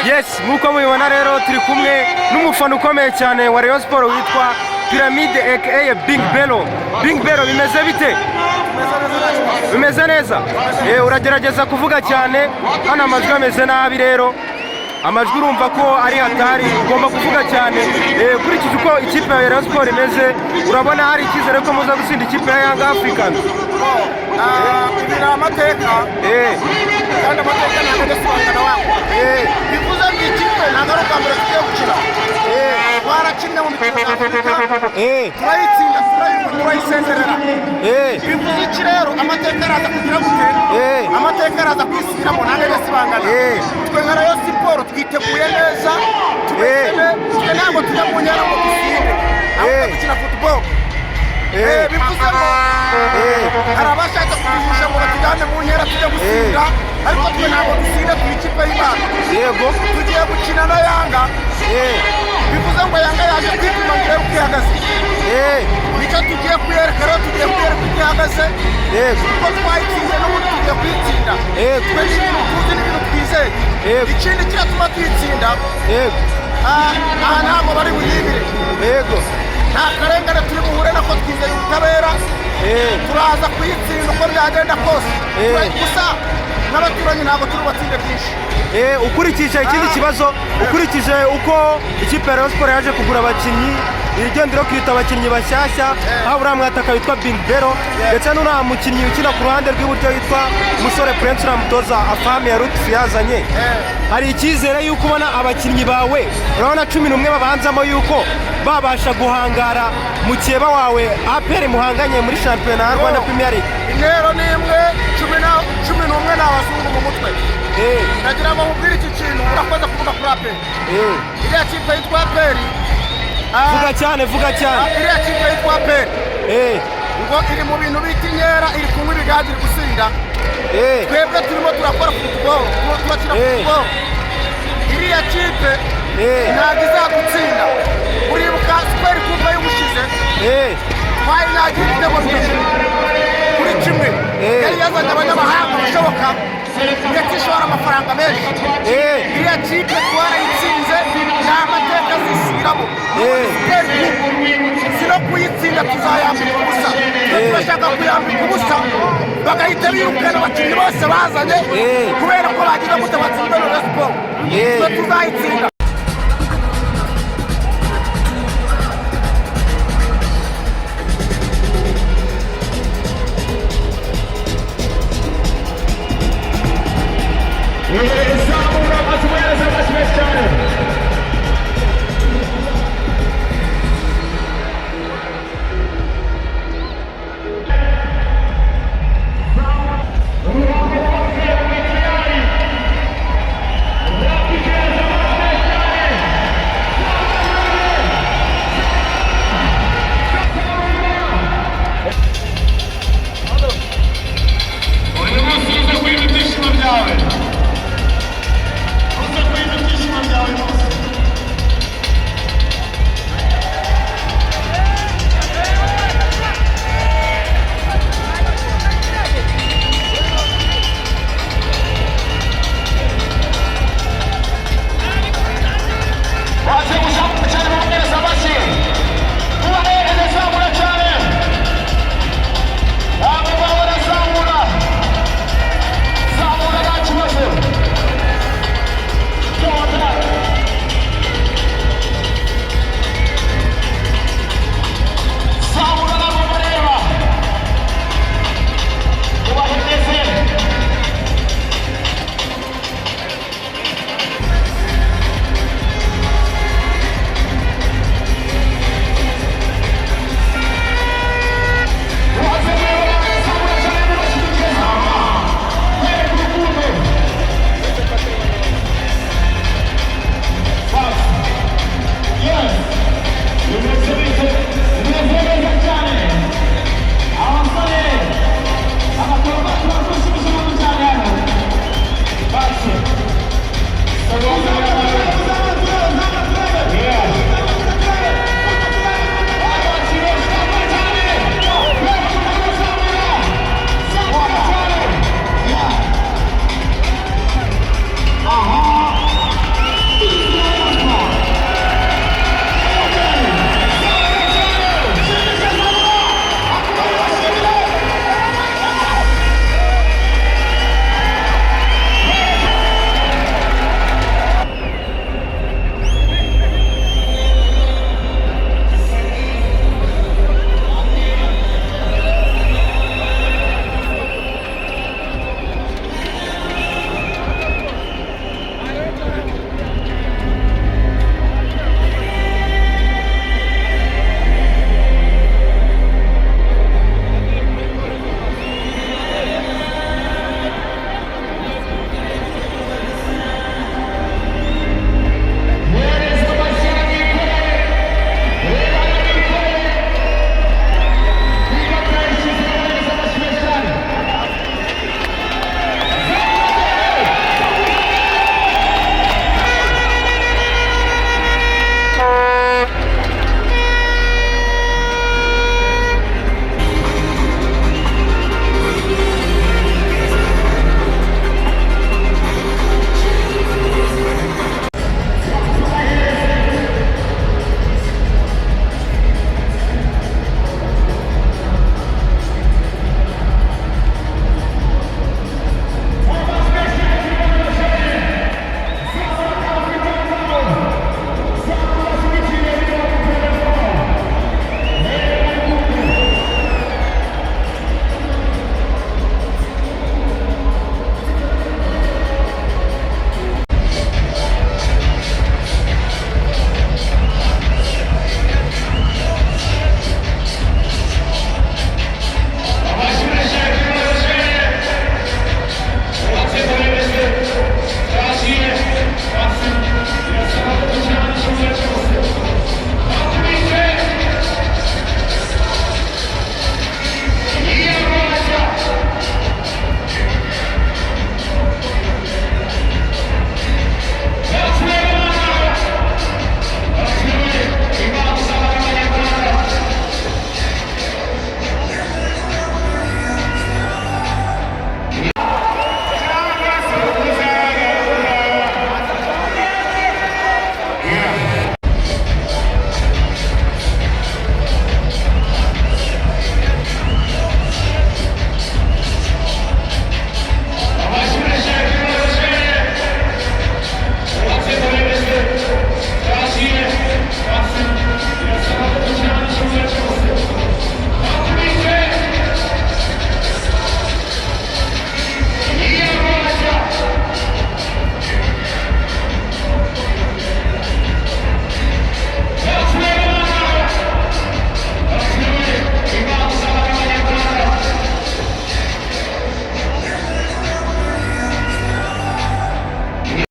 Yes, nk'uko mubibona rero turi kumwe n'umufana ukomeye cyane wa Rayon Sport witwa Pyramide aka Big Bello. Big Bello, bimeze bite? Bimeze neza? Uragerageza kuvuga cyane, hano amajwi ameze nabi rero. Amajwi urumva ko ari hatari, ugomba kuvuga cyane. Kurikije uko ikipe ya Rayon Sport imeze, urabona hari icyizere ko muza gutsinda ikipe ya Young Africans? Ibiri amateka kandi amateka ntabwo adasobanura wako bivuze ngo ikipe ntabwo ari ubwa mbere tugiye gukina twarakinnye mu mikino ya Afurika turayitsinda turayisezerera bivuze iki rero amateka araza kugira gute amateka araza kwisubiramo ntabwo adasibangana twe nka Rayon Sport twiteguye neza twe ntabwo tujya mu ntera ngo dusinde ahubwo dukina football bivuze ngo hari abashaka kutujisha ngo batujyane mu ntera tujya gusinda ariko twe ntabwo dusinda turi ikipe y'Imana yego tugiye gukina na Yanga bivuze ngo Yanga yaje kwipima ngo uko ihagaze nicyo tugiye kuyereka rero tugiye kuyereka uko ihagaze kuko twayitsinze n'ubundi tugiye kuyitsinda twe n'ibintu tuzi n'ibintu twizeye ikindi kiratuma tuyitsinda aha ntabwo bari buyibire nta karengane turi buhure nako twizeye ubutabera turaza kuyitsinda uko byagenda kose gusa n'abaturanyi ntabwo turi batsinde byinshi ukurikije ikindi kibazo ukurikije uko ikipe ya Rayon Sport yaje kugura abakinnyi igenda irokita abakinnyi bashyashya aho uriya mwataka witwa Big Bello ndetse n'uriya mukinnyi ukina ku ruhande rw'iburyo witwa Musore Prince uriya mutoza Afame ya Rutufu yazanye hari icyizere yuko ubona abakinnyi bawe urabona 11 babanzamo yuko babasha guhangara mukeba wawe APR muhanganye muri shampiyona ya Rwanda Premier League intero ni imwe 11 n'abazungu mu mutwe nagira ngo mubwire iki kintu urakoze kuvuga kuri APR iriya kipe yitwa APR vuga cyane iriya kipe yitwa APR ngo iri mu bintu bita inkera iri kunywa ibigage iri gusinda twebwe turimo turakora football turakina football iriya kipe ntabwo izagutsinda uribuka square kuva y'ubushize twayinagira ibitego kuri kimwe yari yazanye abanyamahanga bashoboka ndetse ishora amafaranga menshi iriya kipe twarayitsinze nta mateka zisubiramo si no kuyitsinda tuzayambika ubusa turashaka kuyambika ubusa bagahita birukana abakinnyi bose bazanye kubera ko bagize gute batsinda Rayon Sport tuzayitsinda